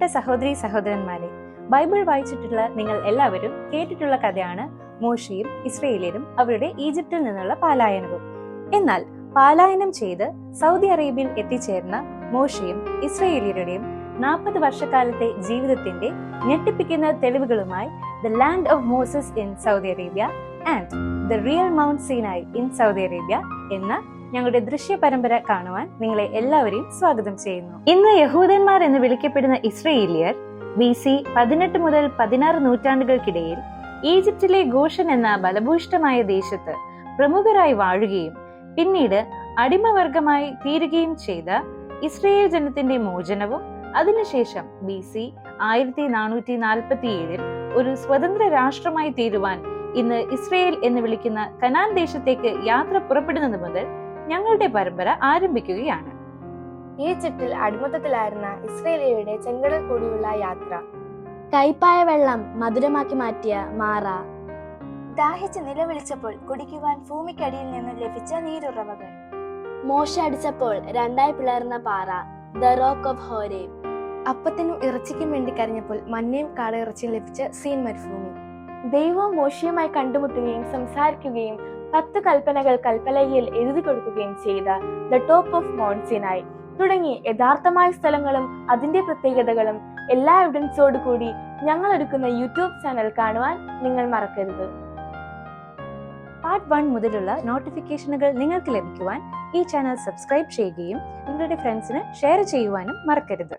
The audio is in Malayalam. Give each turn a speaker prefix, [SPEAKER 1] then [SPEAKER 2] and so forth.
[SPEAKER 1] പ്രിയപ്പെട്ട സഹോദരി സഹോദരന്മാരെ, ബൈബിൾ വായിച്ചിട്ടുള്ള നിങ്ങൾ എല്ലാവരും കേട്ടിട്ടുള്ള കഥയാണ് മോശയും ഇസ്രയേലിയരും അവരുടെ ഈജിപ്തിൽ നിന്നുള്ള പലായനവും. എന്നാൽ പലായനം ചെയ്ത് സൗദി അറേബ്യയിൽ എത്തിച്ചേർന്ന മോശയും ഇസ്രയേലിയരുടെയും 40 വർഷക്കാലത്തെ ജീവിതത്തിന്റെ ഞെട്ടിപ്പിക്കുന്ന തെളിവുകളുമായി the land of Moses in Saudi Arabia and the real Mount Sinai in Saudi Arabia എന്ന ഞങ്ങളുടെ ദൃശ്യ പരമ്പര കാണുവാൻ നിങ്ങളെ എല്ലാവരെയും സ്വാഗതം ചെയ്യുന്നു. ഇന്ന് യഹൂദന്മാർ എന്ന് വിളിക്കപ്പെടുന്ന ഇസ്രയേലിയർ BC 18 മുതൽ 16 നൂറ്റാണ്ടുകൾക്കിടയിൽ ഈജിപ്തിലെ ഗോഷൻ എന്ന ബലഭൂയിഷ്ഠമായ ദേശത്ത് പ്രമുഖരായി വാഴുകയും പിന്നീട് അടിമവർഗമായി തീരുകയും ചെയ്ത ഇസ്രയേൽ ജനത്തിന്റെ മോചനവും അതിനുശേഷം BC 1447 ഒരു സ്വതന്ത്ര രാഷ്ട്രമായി തീരുവാൻ ഇന്ന് ഇസ്രയേൽ എന്ന് വിളിക്കുന്ന കനാൻ ദേശത്തേക്ക് യാത്ര പുറപ്പെടുന്നത് മുതൽ ഞങ്ങളുടെ പരമ്പര ആരംഭിക്കുകയാണ്.
[SPEAKER 2] ഈജിപ്തിൽ അടിമത്തത്തിലായിരുന്ന ഇസ്രയേലിയരുടെ ചെങ്കടൽ കൂടിയുള്ള യാത്ര,
[SPEAKER 3] കൈപ്പായ വെള്ളം മധുരമാക്കി മാറ്റിയ മാറ,
[SPEAKER 2] ദാഹിച്ച് നിലവിളിച്ചപ്പോൾ കുടിക്കുവാൻ ഭൂമിക്കടിയിൽ നിന്നും ലഭിച്ച നീരുറവകൾ,
[SPEAKER 3] മോശ അടിച്ചപ്പോൾ രണ്ടായി പിളർന്ന പാറ, ദ റോക്ക് ഓഫ് ഹോരേബ്,
[SPEAKER 2] അപ്പത്തിനും ഇറച്ചിക്കും വേണ്ടി കരഞ്ഞപ്പോൾ മഞ്ഞയും കാടയിറച്ചിയും ലഭിച്ച സീൻ മരുഭൂമി, ദൈവവും മോശയുമായി കണ്ടുമുട്ടുകയും സംസാരിക്കുകയും 10 കൽപ്പനകൾ കൽപ്പലകയിൽ എഴുതി കൊടുക്കുകയും ചെയ്ത the top of mount Sinai തുടങ്ങി യഥാർത്ഥമായ സ്ഥലങ്ങളും അതിന്റെ പ്രത്യേകതകളും എല്ലാ എവിഡൻസോടു കൂടി ഞങ്ങൾ ഒരുക്കുന്ന യൂട്യൂബ് ചാനൽ കാണുവാൻ നിങ്ങൾ മറക്കരുത്.
[SPEAKER 1] പാർട്ട് 1 മുതലുള്ള നോട്ടിഫിക്കേഷനുകൾ നിങ്ങൾക്ക് ലഭിക്കുവാൻ ഈ ചാനൽ സബ്സ്ക്രൈബ് ചെയ്യുകയും നിങ്ങളുടെ ഫ്രണ്ട്സിന് ഷെയർ ചെയ്യുവാനും മറക്കരുത്.